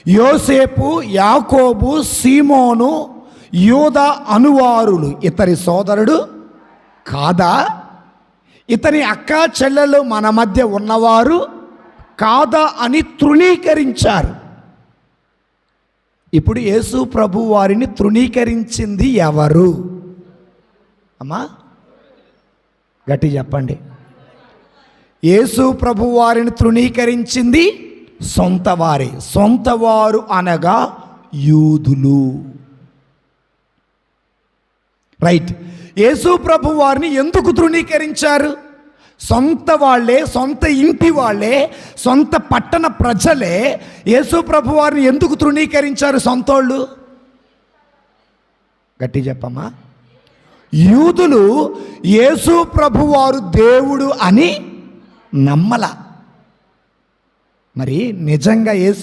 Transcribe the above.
యోసేపు, యాకోబు, సీమోను, యూదా అనువారులు ఇతని సోదరుడు కాదా? ఇతని అక్క చెల్లెలు మన మధ్య ఉన్నవారు కాదా అని తృణీకరించారు. ఇప్పుడు యేసు ప్రభు వారిని తృణీకరించింది ఎవరు? అమ్మా గట్టి చెప్పండి. యేసు ప్రభు వారిని తృణీకరించింది సొంత వారే. సొంత వారు అనగా యూదులు. రైట్. యేసు ప్రభు వారిని ఎందుకు తృణీకరించారు? సొంత వాళ్ళే, సొంత ఇంటి వాళ్ళే, సొంత పట్టణ ప్రజలే యేసు ప్రభు వారిని ఎందుకు తృణీకరించారు? సొంతోళ్ళు. గట్టి చెప్పమ్మా. యూదులు యేసు ప్రభు వారు దేవుడు అని నమ్మల. మరి నిజంగా యేసు